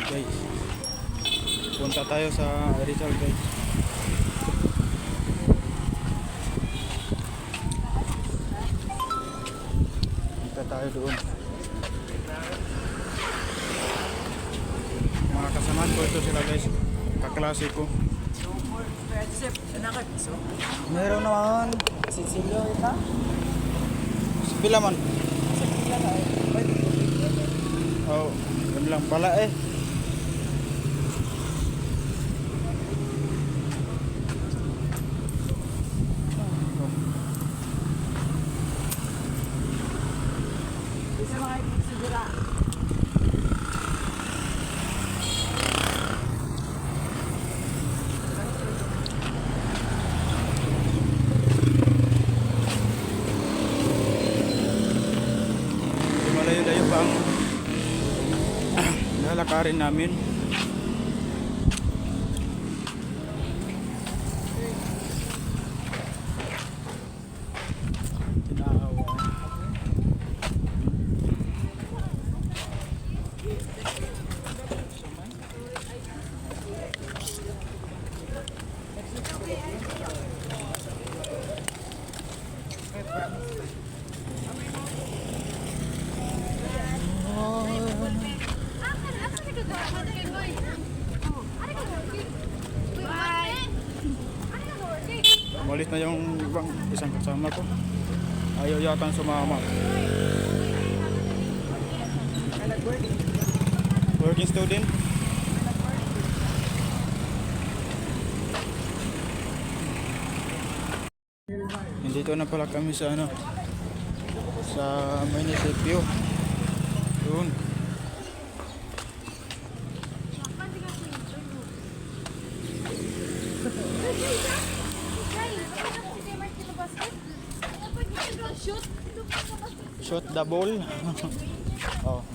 guys. Punta tayo sa Rizal guys. Punta tayo doon. Mga kasamaan ko ito sila guys. Kaklase ko. Meron naman. Sicilio ito? Pila man? Oh, yun lang pala eh. Isa mga sigura. Malayo-layo pa ang lalakarin namin. Malis na yung ibang isang kasama ko. Ayaw yatang sumama. Working student. Nandito na pala kami sa sa munisipyo. Doon. Shoot the ball. Oh.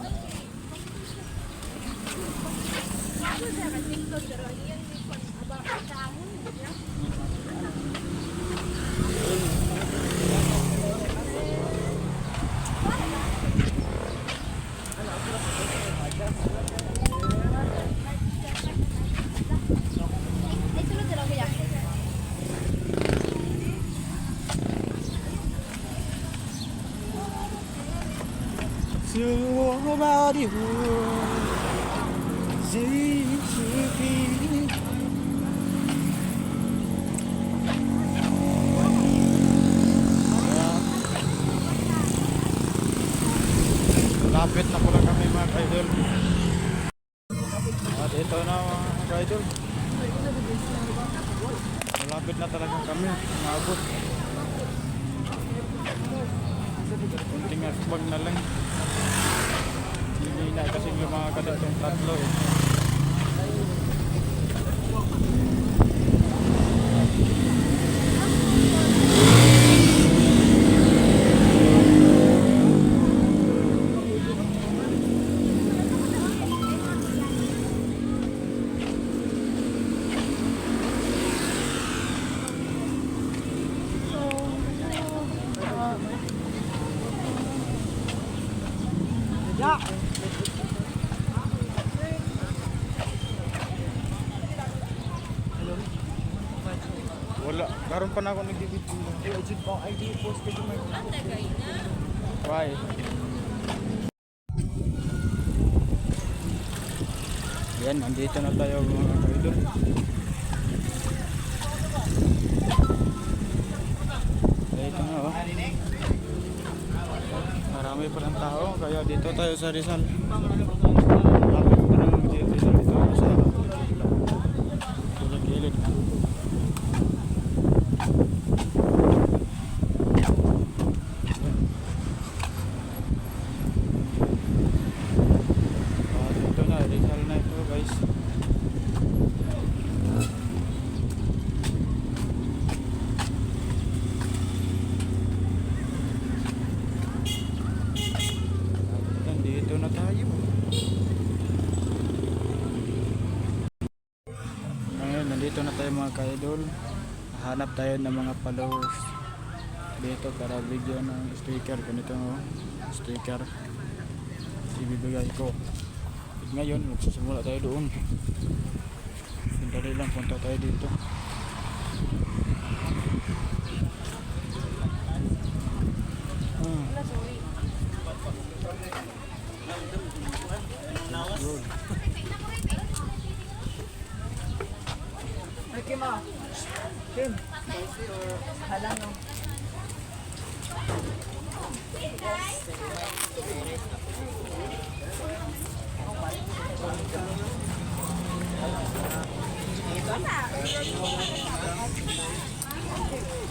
Somebody who seems to be lapit na pala kami mga idol. At ito na mga idol. Malapit na talaga kami. Naabot. Kunting asbag na lang. Hindi na kasi yung mga ganitong tatlo eh. Yeah. Wala, karon pa na ako nag-video. I-jud ko ID post ko yung Why? Yan, nandito na tayo mga idol. Dito na oh. Marami pa ng tao, kaya dito tayo sa Rizal. Lapit pa naman dito sa gilid-gilid. Dito na, Rizal na ito guys. Dito na tayo. Ngayon, nandito na tayo mga ka-idol. Hanap tayo ng mga followers dito para video ng sticker. Ganito oh, sticker ibibigay ko. Ngayon, magsisimula tayo doon. Sandali lang, punta tayo dito. Good. Ay, Kim ah. Kim. Halang no.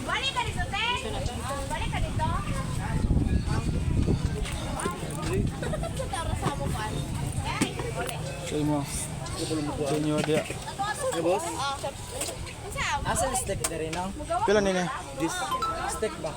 Balik ka dito, te! Balik ka dito! Sa mo pa. Sa imo. Sa inyo dia. Boss? Unsa? Asa yung stick na rin no? Pila nini? This stick ba?